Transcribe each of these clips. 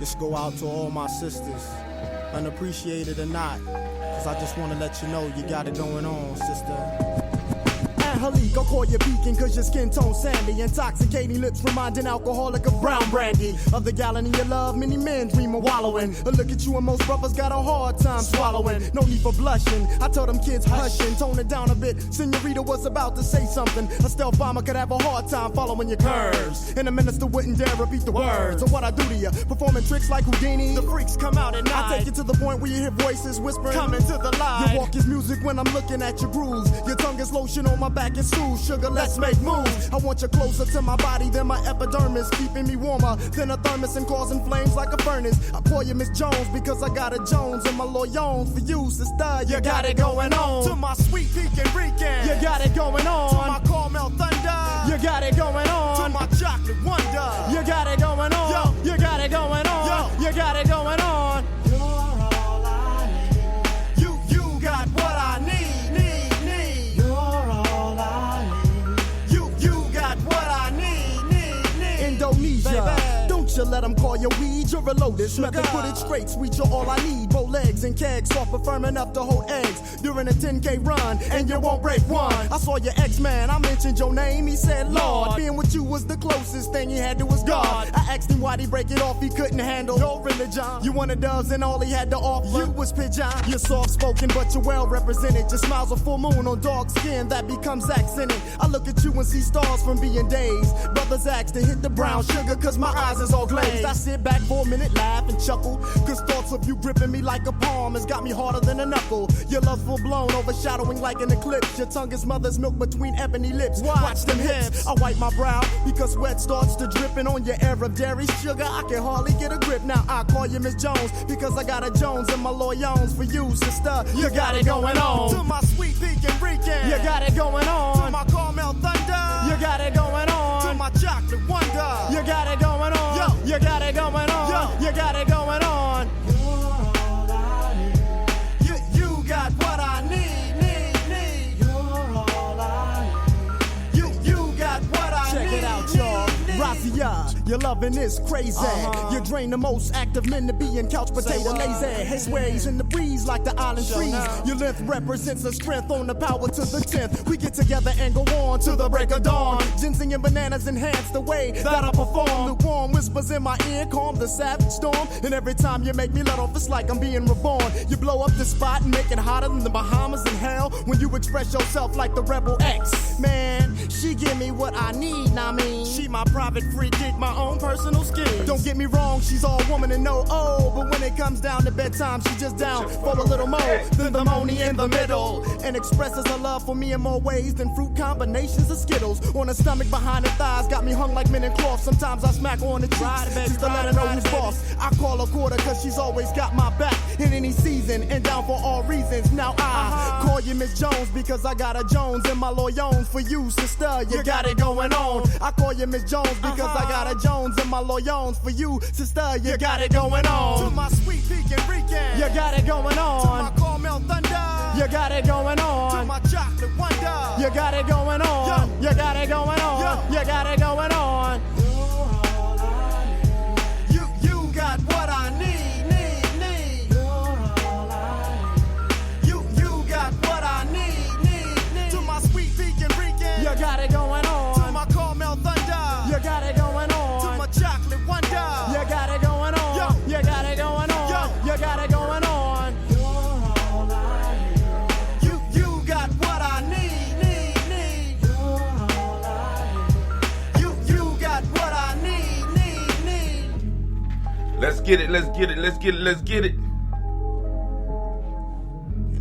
This go out to all my sisters, unappreciated or not, cause I just wanna let you know you got it going on, sister. Halik, I'll call you beacon cause your skin tone sandy. Intoxicating lips reminding alcoholic of brown brandy. Of the gallon of your love, many men dream of wallowing. But look at you and most brothers got a hard time swallowing. No need for blushing, I told them kids hushing. Tone it down a bit, Senorita was about to say something. A stealth bomber could have a hard time following your curves. And a minister wouldn't dare repeat the words of what I do to you. Performing tricks like Houdini, the freaks come out at night. I take you to the point where you hear voices whispering, coming to the light. Your walk is music when I'm looking at your grooves. Your tongue is lotion on my back. It's smooth, sugar, let's make moves. I want you closer to my body than my epidermis, keeping me warmer than a thermos and causing flames like a furnace. I call you Miss Jones because I got a Jones and my loyons for you, sister. You got it going on. To my sweet Pekin Rican, you got it going on. To my caramel thunder, you got it going on. To my chocolate wonder, you got it going on. Yo, you got it going on. Yo, you got it going on. You're all I need. You got what I need. Indonesia. Don't you let them call you weed, you're a lotus. Method put it straight, sweet, you're all I need. Bow legs and kegs, soft but firm enough to hold eggs. During a 10K run, and you won't break one. I saw your ex-man, I mentioned your name, he said Lord. Being with you was the closest thing he had to his God. I asked him why'd he break it off, he couldn't handle no religion. You wanted doves and all he had to offer you was pigeon. You're soft-spoken but you're well represented. Your smile's a full moon on dark skin that becomes accented. I look at you and see stars from being dazed. Brothers ask to hit the brown sugar cause my eyes is all glazed. I sit back for a minute, laugh and chuckle, cause thoughts of you gripping me like a palm has got me harder than a knuckle. Your love's full blown, overshadowing like an eclipse. Your tongue is mother's milk between ebony lips. Watch them hips. I wipe my brow because sweat starts to dripping on your Arab dairy sugar. I can hardly get a grip. Now I call you Miss Jones because I got a Jones and my loyons for you, sister. You got it going on. To my sweet Pekin Rican, you got it going on. To my caramel thunder, you got it going on. To my chocolate wonder, you got it going on. Yo, you got it going on. Yo, you got it going on. You're all I need. You got what I need. You're all I need. You got what I need. Check it out, y'all. Razia, your loving is crazy. You drain the most active men to be in couch potato lazy. His ways in the breeze like the island trees. Your length represents the strength on the power to the 10th. We get together and go on to the break of dawn. Ginseng and bananas enhance the way that I perform. Lukewarm whispers in my ear calm the savage storm. And every time you make me let off, it's like I'm being reborn. You blow up the spot and make it hotter than the Bahamas in hell. When you express yourself like the Rebel X. Man, she give me what I need, I mean. She my private free gig, my own personal skill. Don't get me wrong, she's all woman and no but when it comes down to bedtime, she's just down for a little more than the money in the middle. And expresses her love for me in more ways than fruit combinations of Skittles. On her stomach, behind her thighs, got me hung like men in cloth. Sometimes I smack her on the cheeks just to let her know who's boss. I call her quarter cause she's always got my back in any season and down for all reasons. Now I call you Miss Jones because I got a Jones and my loyons for you, sister. You got it going on. I call you Miss Jones because I got a Jones and my loyons for you, sister. You got it going on. To my sweet Pekin Rican, you got it going on. To my caramel thunder, you got it going on. To my chocolate wonder, you got it going on. Yo, you got it going on. Yo, you got it going on. You're all I need. You got what I need. You're all I need. You got what I need. To my sweet Pekin Rican, you got it going on. To my caramel thunder, you got it going on. To my chocolate wonder, you got it going on. Yo, you got it going on. Yo, you got it going on. You're all I need. You got what I need. You're all I need. You got what I need. Let's get it. And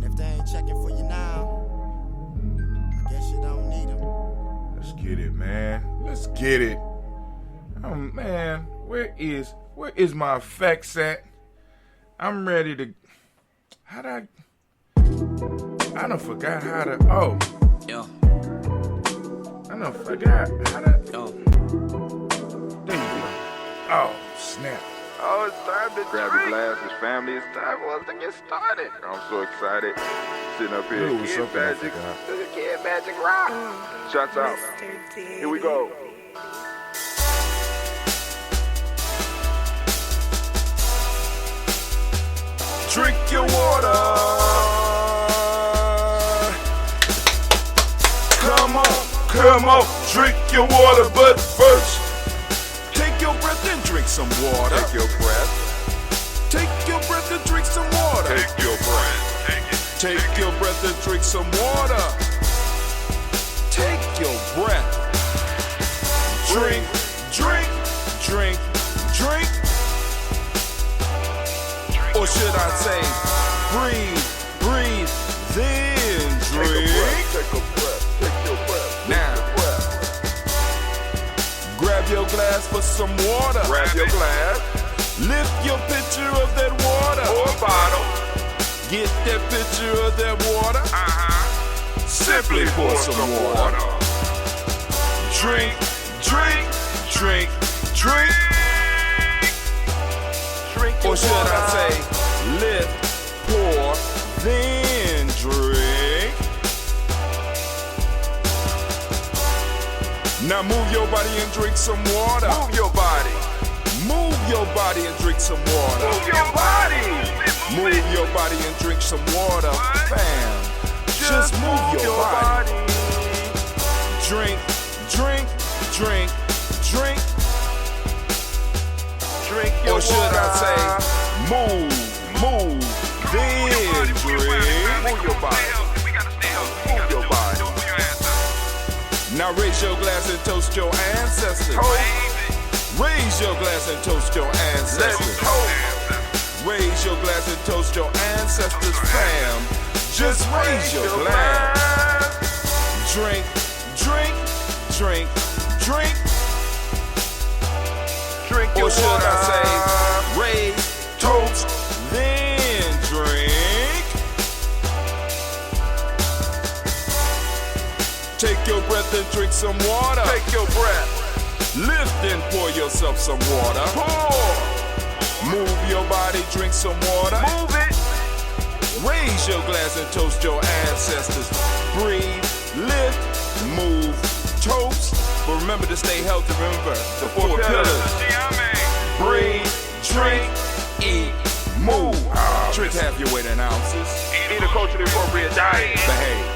if they ain't checking for you now, I guess you don't need them. Let's get it, man. Let's get it. Oh man, where is my effects at? I'm ready to. I done forgot how to. Oh. Yo. I done forgot how to. Yo. There you go. Oh, snap. Oh, it's time to grab your glasses, family. It's time for us to get started. I'm so excited. Sitting up here, Kid Magic Rock. Shots out. Here we go. Come on, drink your water, but first, take your breath and drink some water. Take your breath. Take your breath and drink some water. Take your breath. Take your breath and drink some water. Take your breath. Drink, drink, drink, drink. Or should I say, breathe, breathe, then drink. Take a breath. Take your breath. Now, grab your glass for some water. Grab your glass. Lift your pitcher of that water. Or a bottle. Get that pitcher of that water. Simply pour some water. Drink, drink, drink, drink. Drink your Or should water. I say, lift, pour, then drink. Now move your body and drink some water. Move your body. Move your body and drink some water. Move your body. Move your body and drink some water. Bam. Just move your body. Drink, drink, drink, drink. Drink your Or should water. I say, move, move, then drink. Move your body. Move your body. Now raise your glass and toast your ancestors. Raise your glass and toast your Let's ancestors. toast. Raise your glass and toast your ancestors, fam. Just raise your glass. Drink, drink, drink, drink. Drink your Or should water. I say, raise, toast, then drink. Take your breath and drink some water. Take your breath. Lift and pour yourself some water. Pour. Move your body, drink some water. Move it. Raise your glass and toast your ancestors. Breathe, lift, move, toast. But remember to stay healthy. Remember the four pillars. Breathe, drink, eat, move. Drink half your weight in ounces. Eat a culturally appropriate diet. Behave.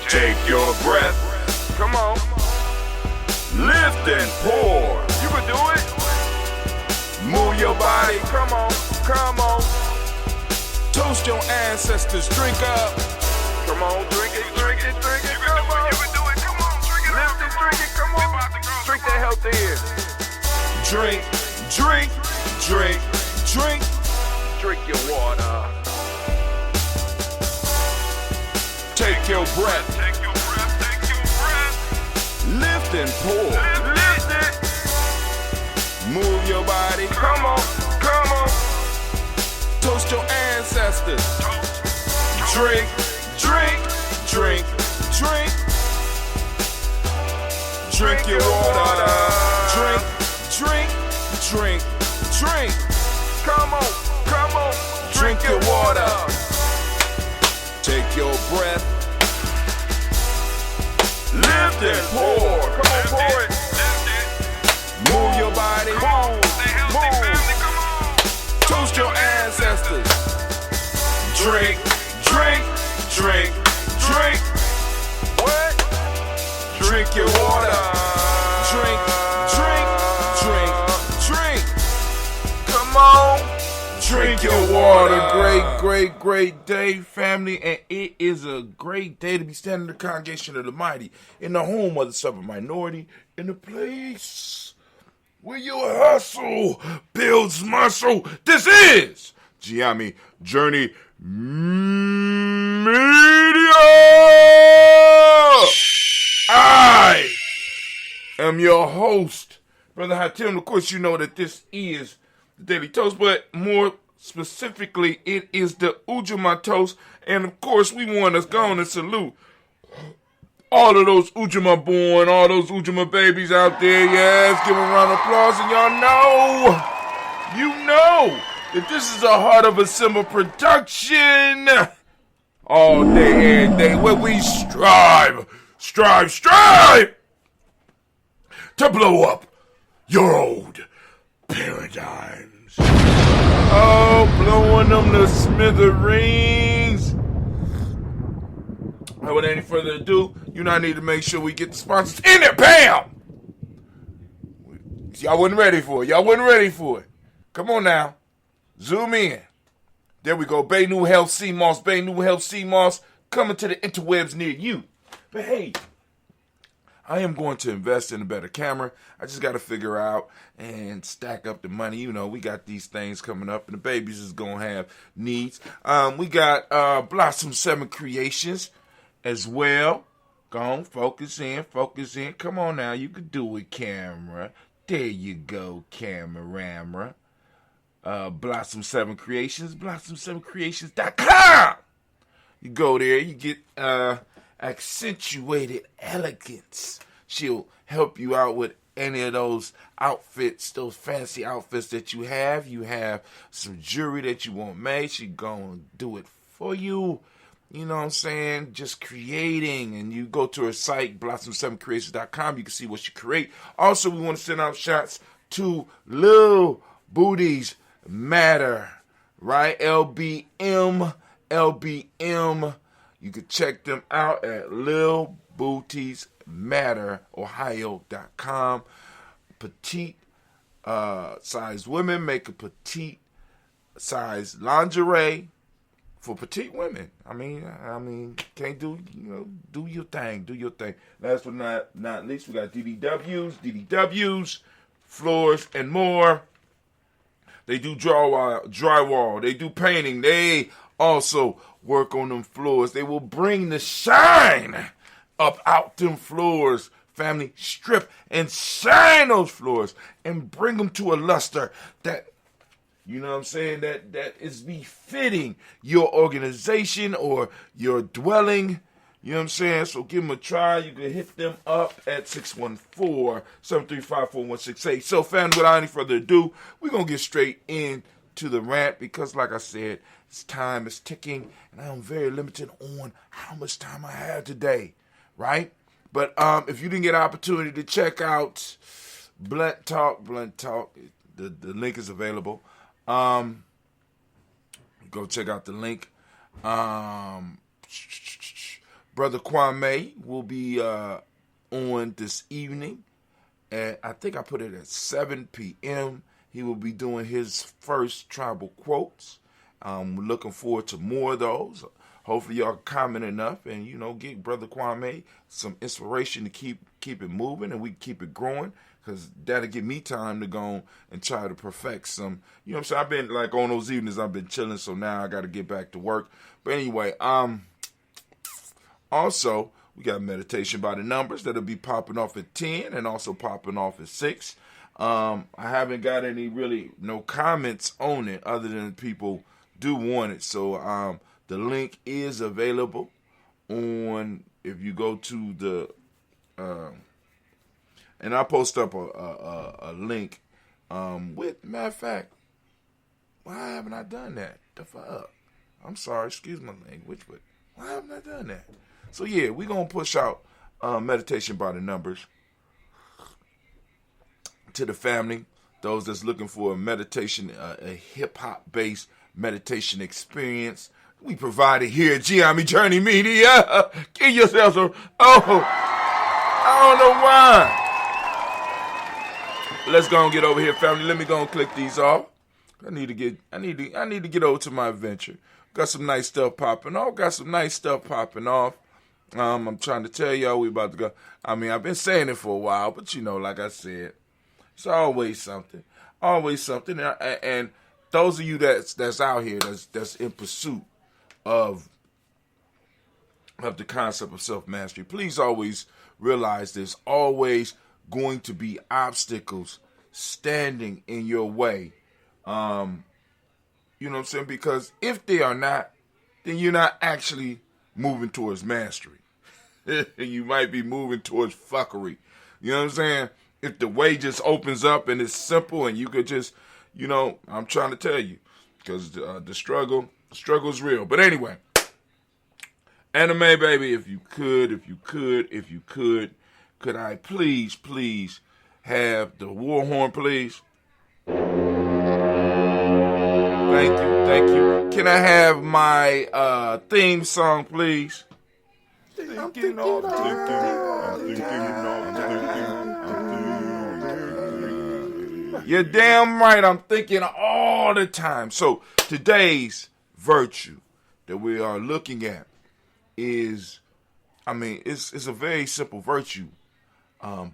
Take your breath. Come on. Lift and pour. You can do it. Move your body. Come on. Come on. Toast your ancestors. Drink up. Come on. Drink it. Drink it. Drink it. Come on. You can do it. Come on. Drink it. Lift it. Drink it. Come on. Drink that health in. Drink, drink, drink, drink. Drink your water. Take your breath. Take your breath. Take your breath. Lift and pour. Lift it. Move your body. Come on. Come on. Toast your ancestors. Drink, drink, drink, drink. Drink your water. Drink, drink, drink, drink. Come on. Come on. Drink your water. Take your breath. Lift and pour. Come on. Pour it. Move your body. Move. Toast your ancestors. Drink, drink, drink, drink. What? Drink your water. Drink, drink, drink, drink. Come on. Drink your water. Great day, family. And it is a great day to be standing in the congregation of the mighty, in the home of the stubborn minority, in the place where your hustle builds muscle. This is Gye-Nyame Journey Media. I am your host, Brother Hatim. Of course, you know that this is the Daily Toast, but more specifically, it is the Ujamaa Toast. And of course, we want to go on and salute all of those Ujamaa born, all those Ujamaa babies out there. Yes, give them a round of applause. And y'all know that this is a Heart of a Simba production. All day, every day, where we strive to blow up your old paradigms. Oh, blowing them to smithereens. Without any further ado, you know I need to make sure we get the sponsors in there. Bam! Y'all wasn't ready for it. Come on now. Zoom in. There we go. Bay New Health Sea Moss. Coming to the interwebs near you. But hey, I am going to invest in a better camera. I just got to figure out and stack up the money. You know, we got these things coming up, and the babies is going to have needs. We got Blossom 7 Creations as well. Go on, focus in. Come on now, you can do it, camera. There you go, camera. Blossom 7 Creations, blossom7creations.com. You go there, you get accentuated elegance. She'll help you out with any of those outfits, those fancy outfits that you have. You have some jewelry that you want made. She's going to do it for you. You know what I'm saying? Just creating. And you go to her site, blossom7creations.com. You can see what she create. Also, we want to send out shots to Lil Booties Matter, right? LBM. You can check them out at Lil Booties Matter, Ohio.com. Petite size women make a petite size lingerie for petite women. I mean, can't do your thing. Last but not least, we got DDWs, floors, and more. They do drywall. They do painting. They also work on them floors. They will bring the shine up out them floors. Family, strip and shine those floors and bring them to a luster that, you know what I'm saying, that is befitting your organization or your dwelling. You know what I'm saying? So give them a try. You can hit them up at 614-735-4168. So, family, without any further ado, we're going to get straight into the rant because, like I said, time is ticking, and I'm very limited on how much time I have today, right? But if you didn't get an opportunity to check out Blunt Talk, the link is available. Go check out the link. Brother Kwame will be on this evening. I think I put it at 7 p.m. He will be doing his first tribal quotes. We're looking forward to more of those. Hopefully y'all comment enough and, get Brother Kwame some inspiration to keep it moving and we keep it growing, because that'll give me time to go and try to perfect some, what I'm saying? I've been, on those evenings, I've been chilling, so now I got to get back to work. But anyway, also, we got meditation by the numbers that'll be popping off at 10 and also popping off at 6. I haven't got no comments on it other than people do want it. So the link is available if you go to the, and I'll post up a link with, matter of fact, why haven't I done that? The fuck? I'm sorry, excuse my language, but why haven't I done that? So yeah, we're going to push out meditation by the numbers to the family, those that's looking for a meditation, a hip-hop based meditation experience. We provide it here at Gye-Nyame Journey Media. Give yourselves I don't know why. Let's go and get over here, family. Let me go and click these off. I need to get over to my adventure. Got some nice stuff popping off. I'm trying to tell y'all we about to go. I've been saying it for a while, but like I said, it's always something. And those of you that's out here that's in pursuit of the concept of self-mastery, please always realize there's always going to be obstacles standing in your way. You know what I'm saying? Because if they are not, then you're not actually moving towards mastery. You might be moving towards fuckery. You know what I'm saying? If the way just opens up and it's simple and you could just, I'm trying to tell you, because the struggle's real. But anyway, anime baby, if you could I please have the war horn, please? Thank you. Can I have my theme song, please? thinking all the time. You're damn right, I'm thinking all the time. So today's virtue that we are looking at is, it's a very simple virtue,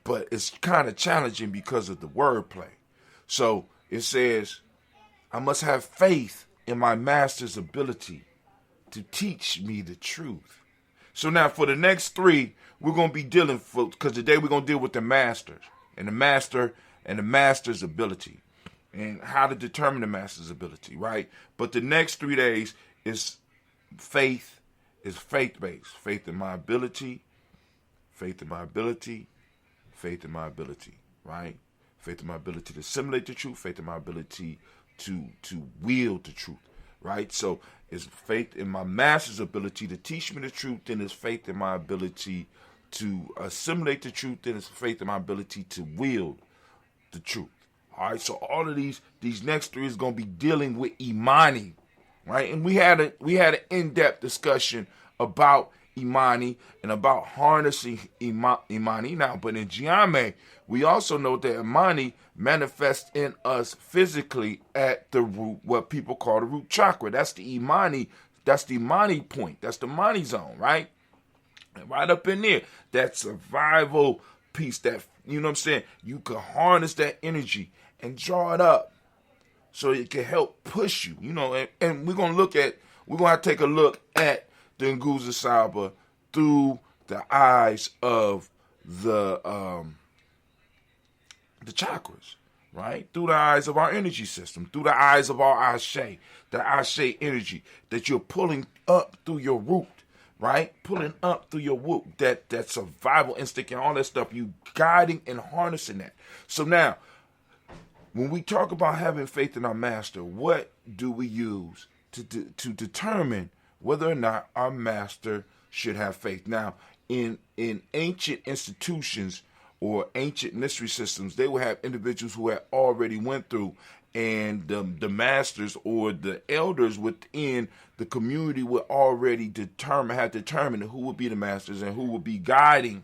but it's kind of challenging because of the wordplay. So it says, I must have faith in my master's ability to teach me the truth. So now for the next three, we're going to be dealing, because today we're going to deal with the masters and the master's ability and how to determine the master's ability, right? But the next 3 days is faith-based. Faith in my ability, faith in my ability, faith in my ability, right? Faith in my ability to assimilate the truth, faith in my ability to wield the truth, right? So it's faith in my master's ability to teach me the truth, then it's faith in my ability to assimilate the truth, then it's faith in my ability to wield the truth. All right, so all of these next three is going to be dealing with Imani, right? And we had an in-depth discussion about Imani and about harnessing Imani now. But in Gye-Nyame, we also know that Imani manifests in us physically at the root, what people call the root chakra. That's the Imani point. That's the Imani zone, right? And right up in there, that survival piece, that, you know what I'm saying? You can harness that energy and draw it up so it can help push you, you know. And we're going to have to take a look at the Nguzo Saba through the eyes of the chakras, right? Through the eyes of our energy system, through the eyes of our Ashe, the Ashe energy that you're pulling up through your root, right? Pulling up through your root, that survival instinct and all that stuff, you guiding and harnessing that. So now, when we talk about having faith in our master, what do we use to determine whether or not our master should have faith? Now, in ancient institutions or ancient mystery systems, they will have individuals who had already went through, and the masters or the elders within the community would already have determined who would be the masters and who would be guiding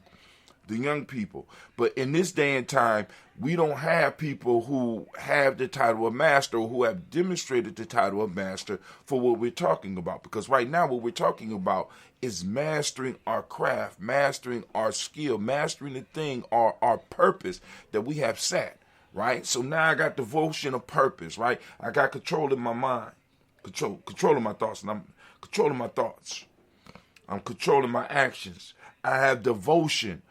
the young people. But in this day and time, we don't have people who have the title of master or who have demonstrated the title of master for what we're talking about. Because right now what we're talking about is mastering our craft, mastering our skill, mastering the thing, our purpose that we have set, right? So now I got devotion of purpose, right? I got control in my mind, control of my thoughts, and I'm controlling my thoughts. I'm controlling my actions. I have devotion.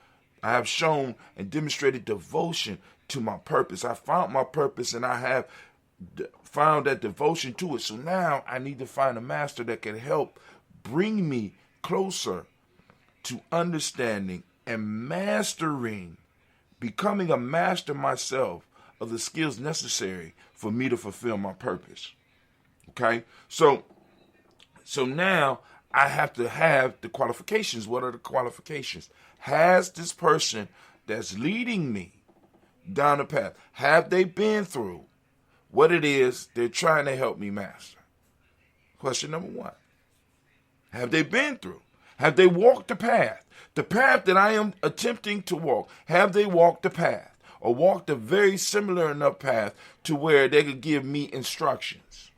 I have shown and demonstrated devotion to my purpose. I found my purpose and I have found that devotion to it. So now I need to find a master that can help bring me closer to understanding and mastering, becoming a master myself of the skills necessary for me to fulfill my purpose. Okay? So now I have to have the qualifications. What are the qualifications? Has this person that's leading me down the path, have they been through what it is they're trying to help me master? Question number one. Have they been through? Have they walked the path? The path that I am attempting to walk, have they walked the path? Or walked a very similar enough path to where they could give me instructions?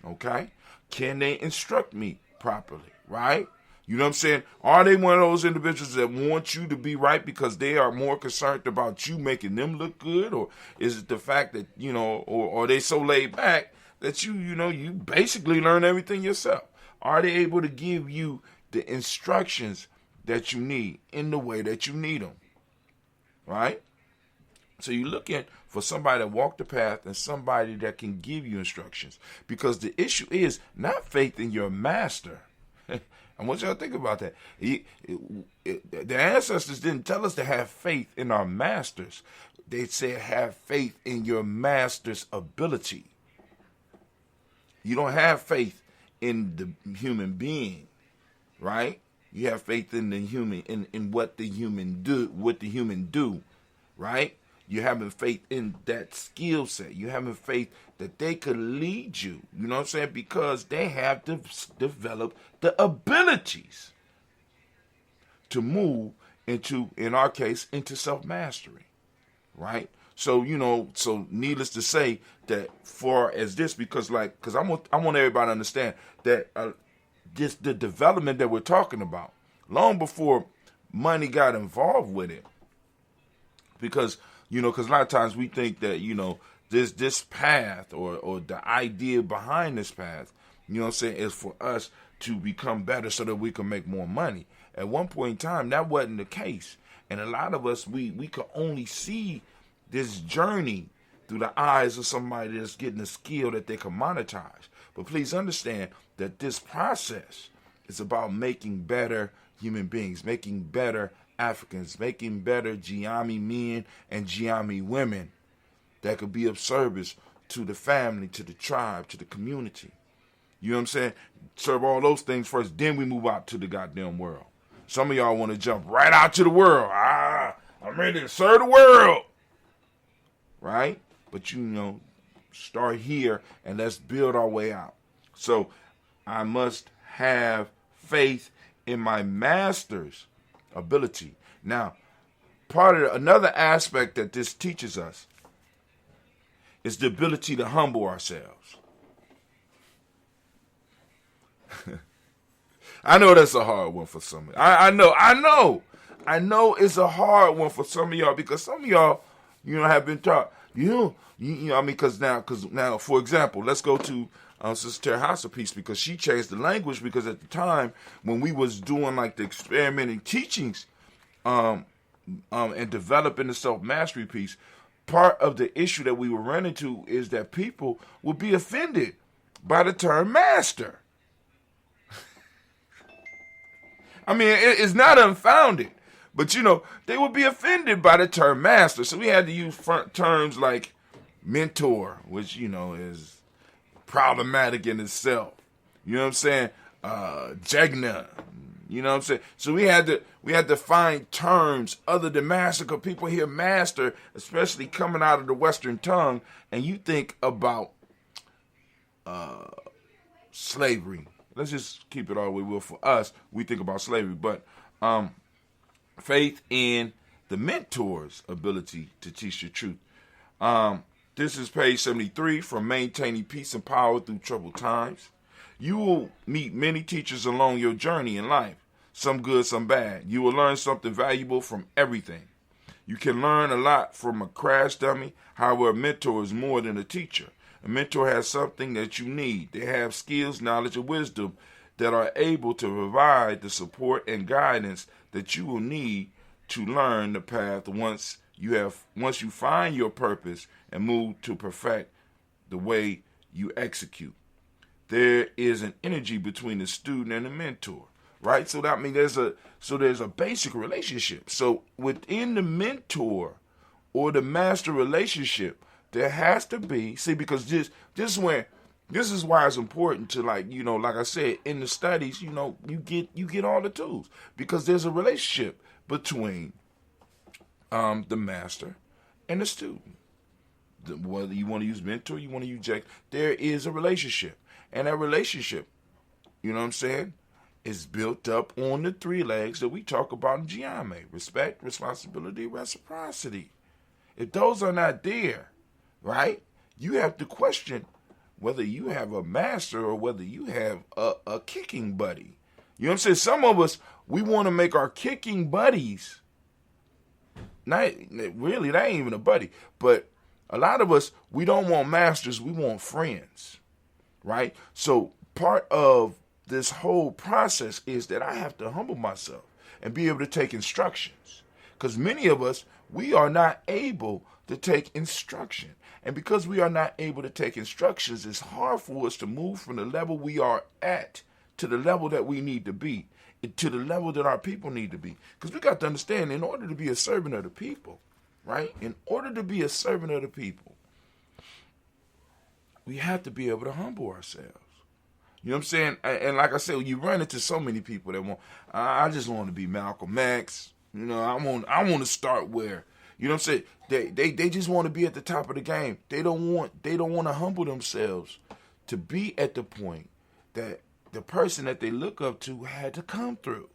Okay? Can they instruct me properly? Right? You know what I'm saying? Are they one of those individuals that want you to be right because they are more concerned about you making them look good? Or is it the fact that, you know, or are they so laid back that you basically learn everything yourself? Are they able to give you the instructions that you need in the way that you need them? Right? So you're looking for somebody that walked the path and somebody that can give you instructions. Because the issue is not faith in your master. I want y'all to think about that. The ancestors didn't tell us to have faith in our masters. They said have faith in your master's ability. You don't have faith in the human being, right? You have faith in the human, in what the human do, right? You're having faith in that skill set. You're having faith that they could lead you. You know what I'm saying? Because they have developed the abilities to move into, in our case, into self-mastery, right? So, so needless to say that far as this, because I want everybody to understand that just the development that we're talking about, long before money got involved with it, because a lot of times we think that, this path or the idea behind this path, is for us to become better so that we can make more money. At one point in time, that wasn't the case. And a lot of us, we could only see this journey through the eyes of somebody that's getting a skill that they can monetize. But please understand that this process is about making better human beings, making better Africans, making better Gye-Nyame men and Gye-Nyame women that could be of service to the family, to the tribe, to the community. You know what I'm saying? Serve all those things first, then we move out to the goddamn world. Some of y'all want to jump right out to the world. I'm ready to serve the world. Right? But start here and let's build our way out. So I must have faith in my master's ability. Now, another aspect that this teaches us is the ability to humble ourselves. I know that's a hard one for some of y'all. I know it's a hard one for some of y'all, because some of y'all, have been taught, because now, for example, let's go to Sister Terra's piece, because she changed the language, because at the time when we was doing like the experimenting teachings and developing the self-mastery piece, part of the issue that we were running into is that people would be offended by the term master. I mean, it's not unfounded, but they would be offended by the term master. So we had to use terms like mentor, which, is problematic in itself. You know what I'm saying? Jegna. You know what I'm saying? So we had to find terms other than master, because people hear master, especially coming out of the Western tongue, and you think about slavery. Let's just keep it all the way real. For us, we think about slavery, but faith in the mentor's ability to teach the truth. This is page 73, from Maintaining Peace and Power Through Troubled Times. You will meet many teachers along your journey in life, some good, some bad. You will learn something valuable from everything. You can learn a lot from a crash dummy. However, a mentor is more than a teacher. A mentor has something that you need. They have skills, knowledge, and wisdom that are able to provide the support and guidance that you will need to learn the path once you find your purpose and move to perfect the way you execute. There is an energy between the student and the mentor, right? So that means there's a basic relationship. So within the mentor or the master relationship, there has to be, because this is why it's important to, like I said, in the studies, you get all the tools, because there's a relationship between the master and the student. Whether you want to use mentor, you want to use Jack, there is a relationship. And that relationship, is built up on the three legs that we talk about in Gye-Nyame: respect, responsibility, reciprocity. If those are not there, right, you have to question whether you have a master or whether you have a kicking buddy. You know what I'm saying? Some of us, we want to make our kicking buddies, not really, that ain't even a buddy, but a lot of us, we don't want masters, we want friends, right? So part of this whole process is that I have to humble myself and be able to take instructions, because many of us, we are not able to take instruction. And because we are not able to take instructions, it's hard for us to move from the level we are at to the level that we need to be, to the level that our people need to be. Because we got to understand, in order to be a servant of the people, right? In order to be a servant of the people, we have to be able to humble ourselves. You know what I'm saying? And like I said, you run into so many people that want, I just want to be Malcolm X. I want to start where, you know what I'm saying? They just want to be at the top of the game. They don't want to humble themselves to be at the point that the person that they look up to had to come through.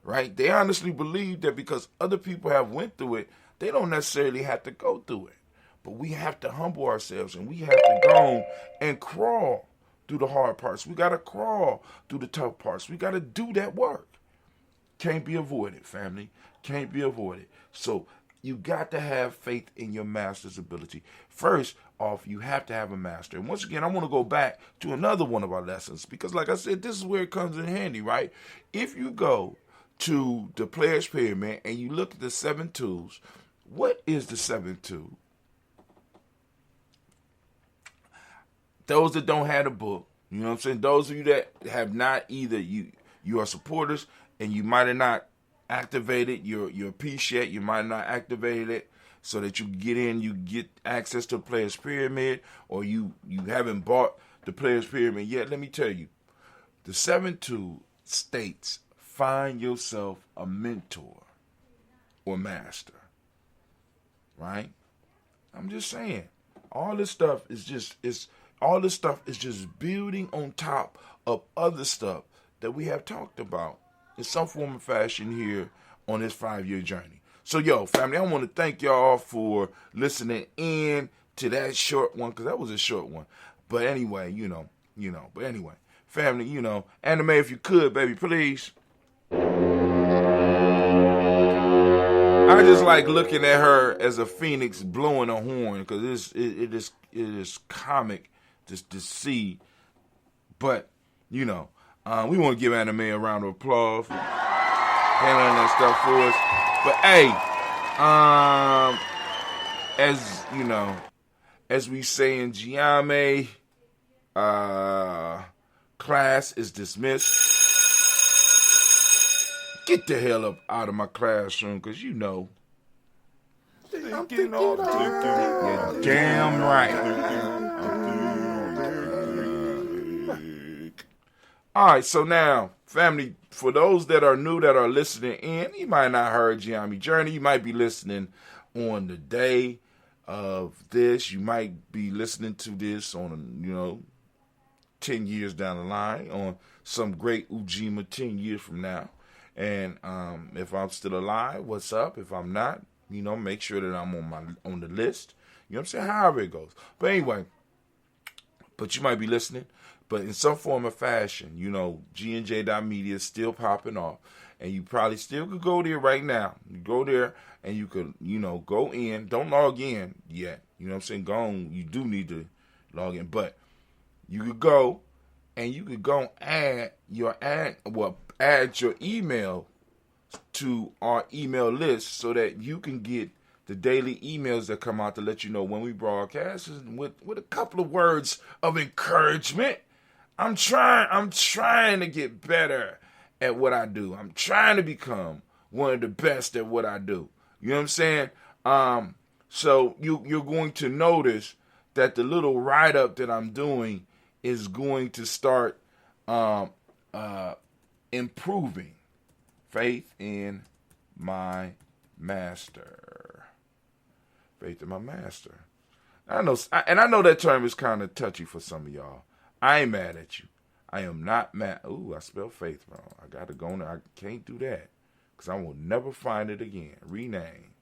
right? They honestly believe that because other people have went through it, they don't necessarily have to go through it. But we have to humble ourselves, and we have to go and crawl through the hard parts. We got to crawl through the tough parts. We got to do that work. Can't be avoided, family. Can't be avoided. So you got to have faith in your master's ability. First off, you have to have a master. And once again, I want to go back to another one of our lessons because, like I said, this is where it comes in handy, right? If you go to the Player's Pyramid and you look at the 7 tools, what is the 7th tool? Those that don't have a book, you know what I'm saying? Those of you that have not either, you are supporters and you might have not activated your piece yet. You might not activated it so that you get in, you get access to the Player's Pyramid, or you haven't bought the Player's Pyramid yet. Let me tell you, the 7th tool states, find yourself a mentor or master, right? I'm just saying, all this stuff is just building on top of other stuff that we have talked about in some form of fashion here on this 5-year journey. So, yo, family, I want to thank y'all for listening in to that short one, because that was a short one. But anyway, but anyway, family, anime, if you could, baby, please. I just like looking at her as a phoenix blowing a horn, because it is comic to see. But, we want to give anime a round of applause for handling that stuff for us. But hey, as we say in Gye-Nyame, class is dismissed. Get the hell up out of my classroom, because I'm thinking all the time. You're damn right. All right, so now, family, for those that are new that are listening in, you might not heard Gye-Nyame Journey. You might be listening on the day of this. You might be listening to this on, 10 years down the line, on some great Ujamaa 10 years from now. And if I'm still alive, what's up? If I'm not, make sure that I'm on the list. You know what I'm saying? However it goes. But anyway, but you might be listening. But in some form or fashion, G&J.media is still popping off. And you probably still could go there right now. You go there and you could, go in. Don't log in yet. You know what I'm saying? Go on. You do need to log in. But you could go and you could go add your email to our email list so that you can get the daily emails that come out to let you know when we broadcast, with a couple of words of encouragement. I'm trying to get better at what I do. I'm trying to become one of the best at what I do. You know what I'm saying? So you're going to notice that the little write-up that I'm doing is going to start improving. Faith in my master. Faith in my master. I know that term is kind of touchy for some of y'all. I ain't mad at you. I am not mad. Ooh, I spelled faith wrong. I got to go on. I can't do that because I will never find it again. Rename.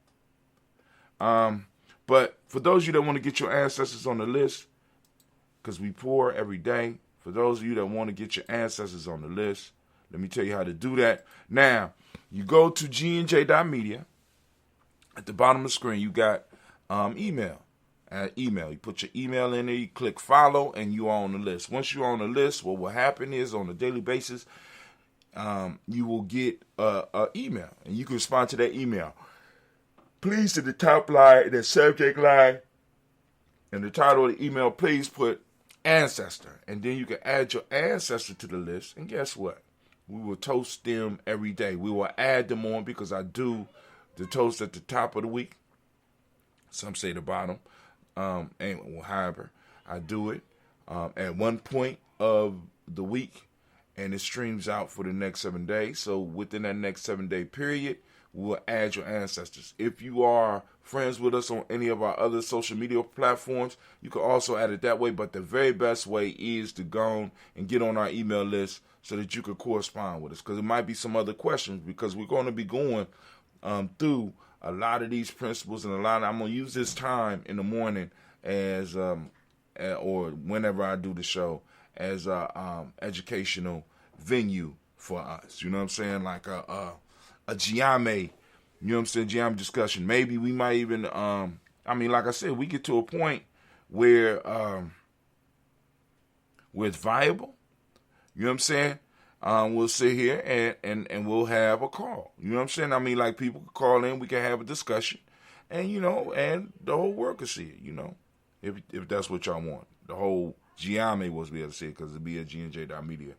But for those of you that want to get your ancestors on the list, because we pour every day, for those of you that want to get your ancestors on the list, let me tell you how to do that. Now, you go to G&J.media. At the bottom of the screen, you got email. Email. You put your email in there, you click follow, and you are on the list. Once you're on the list, what will happen is on a daily basis, you will get an email, and you can respond to that email. Please, to the top line, the subject line, and the title of the email, please put ancestor, and then you can add your ancestor to the list, and guess what? We will toast them every day. We will add them on because I do the toast at the top of the week. Some say the bottom. However, I do it at one point of the week, and it streams out for the next 7 days. So within that next 7-day period, we'll add your ancestors. If you are friends with us on any of our other social media platforms, you can also add it that way. But the very best way is to go and get on our email list so that you could correspond with us, because it might be some other questions, because we're going to be going through a lot of these principles, and I'm going to use this time in the morning as or whenever I do the show as a educational venue for us. You know what I'm saying? Like a Gye-Nyame, you know what I'm saying, Gye-Nyame discussion. Maybe we might even, like I said, we get to a point where it's viable. You know what I'm saying? We'll sit here and we'll have a call. You know what I'm saying? Like people can call in, we can have a discussion, and and the whole world can see it. If that's what y'all want, the whole Gye-Nyame was be able to see it, because it'll be at gnj.media.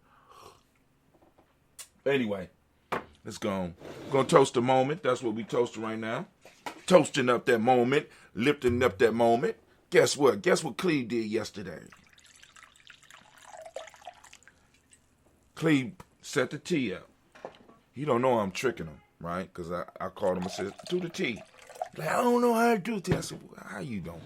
Anyway, let's go. We're gonna toast the moment. That's what we toasting right now. Toasting up that moment, lifting up that moment. Guess what? Guess what Cleve did yesterday? Cleve set the tea up. He don't know I'm tricking him, right? Because I called him and said, do the tea. Like, I don't know how to do tea. I said, well, how you don't?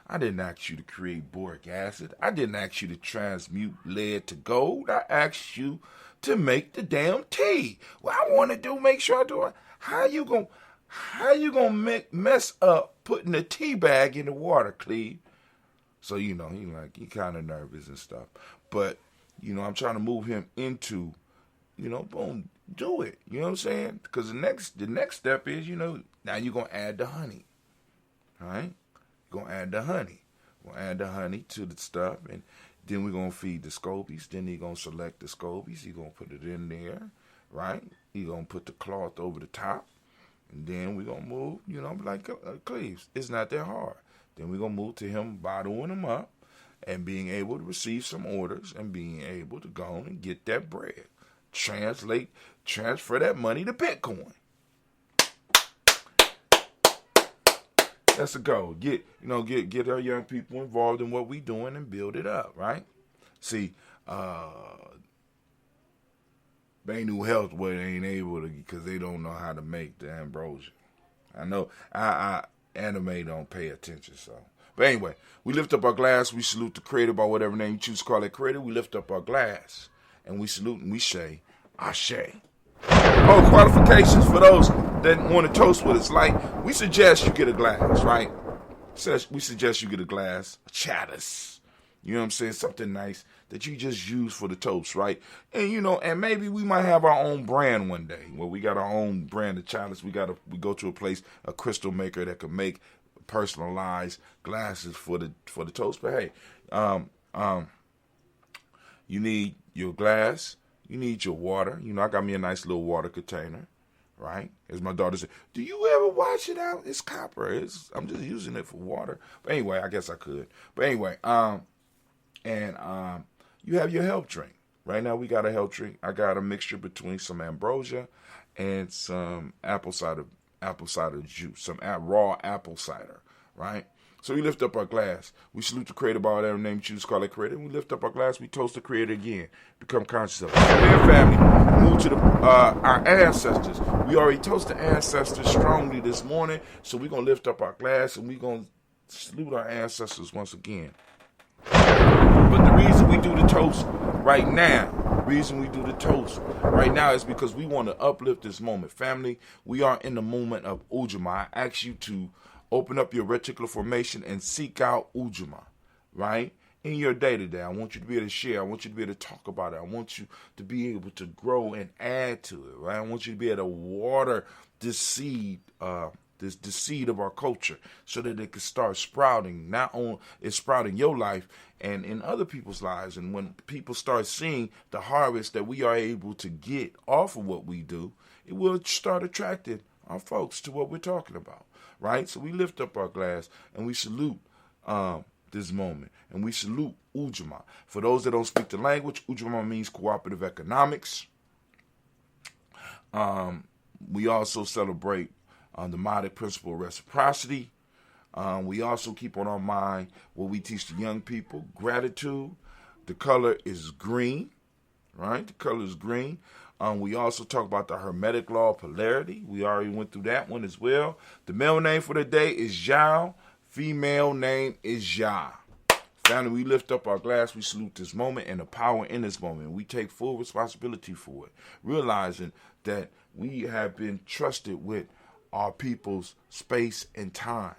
I didn't ask you to create boric acid. I didn't ask you to transmute lead to gold. I asked you to make the damn tea. What I want to do, make sure I do it. How you gonna mess up putting the tea bag in the water, Cleve? So, he kind of nervous and stuff. But, I'm trying to move him into, boom, do it. You know what I'm saying? Because the next step is, now you're going to add the honey. All right? You're going to add the honey. We'll add the honey to the stuff, and then we're going to feed the scobies. Then he's going to select the scobies. He's going to put it in there, right? He's going to put the cloth over the top, and then we're going to move, like Cleves. It's not that hard. Then we're going to move to him bottling them up and being able to receive some orders and being able to go on and get that bread. Transfer that money to Bitcoin. That's the goal. Get our young people involved in what we doing and build it up, right? See, Benu Health ain't able to, because they don't know how to make the ambrosia. I know anime don't pay attention, so. But anyway, we lift up our glass, we salute the creator by whatever name you choose to call that creator. We lift up our glass and we salute and we say, Ashe. Oh, qualifications for those that want to toast with us. Like, we suggest you get a glass, right? We suggest you get a glass, a chalice. You know what I'm saying? Something nice that you just use for the toast, right? And, and maybe we might have our own brand one day where we got our own brand of chalice. We go to a place, a crystal maker that can make personalized glasses for the toast. But hey, you need your glass, you need your water. I got me a nice little water container, right? As my daughter said, do you ever wash it out? It's copper. I'm just using it for water. But anyway, I guess I could. But anyway, you have your health drink. Right now we got a health drink. I got a mixture between some ambrosia and some apple cider juice, some raw apple cider, right? So we lift up our glass. We salute the creator by whatever name you choose to call it creator. We lift up our glass. We toast the creator again. Become conscious of it. Dear family, move to our ancestors. We already toasted ancestors strongly this morning, so we're going to lift up our glass and we're going to salute our ancestors once again. But the reason we do the toast right now is because we want to uplift this moment. Family, we are in the moment of Ujamaa. I ask you to open up your reticular formation and seek out Ujamaa, right? In your day-to-day, I want you to be able to share. I want you to be able to talk about it. I want you to be able to grow and add to it, right? I want you to be able to water this seed, the seed of our culture, so that it can start sprouting. Not only it's sprouting your life and in other people's lives. And when people start seeing the harvest that we are able to get off of what we do, it will start attracting our folks to what we're talking about, right? So we lift up our glass and we salute this moment. And we salute Ujamaa. For those that don't speak the language, Ujamaa means cooperative economics. We also celebrate the Modic principle of reciprocity. We also keep on our mind what we teach the young people, gratitude. The color is green, right? The color is green. We also talk about the Hermetic law of polarity. We already went through that one as well. The male name for the day is Yao. Female name is Ya. Family, we lift up our glass, we salute this moment and the power in this moment. We take full responsibility for it, realizing that we have been trusted with our people's space and time.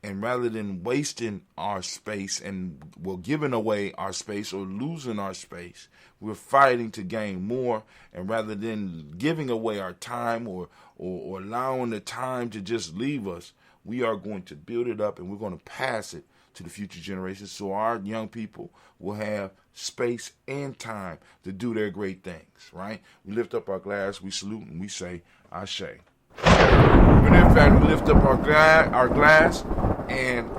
And rather than wasting our space and giving away our space or losing our space, we're fighting to gain more. And rather than giving away our time or allowing the time to just leave us, we are going to build it up and we're going to pass it to the future generations so our young people will have space and time to do their great things, right? We lift up our glass, we salute, and we say, Ashe. And in fact, we lift up our glass, and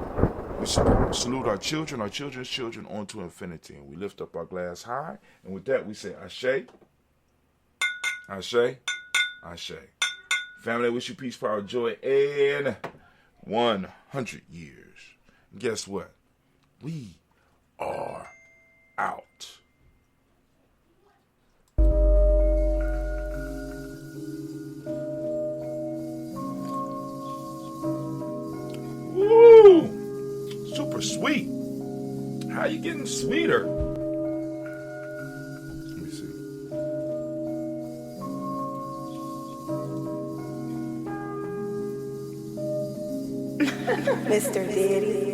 we salute our children's children onto infinity. And we lift up our glass high, and with that, we say, Ashe, Ashe, Ashe. Family, I wish you peace, power, joy, and 100 years. Guess what? We are out. Woo! Super sweet. How you getting sweeter? Let me see. Mr. Daddy.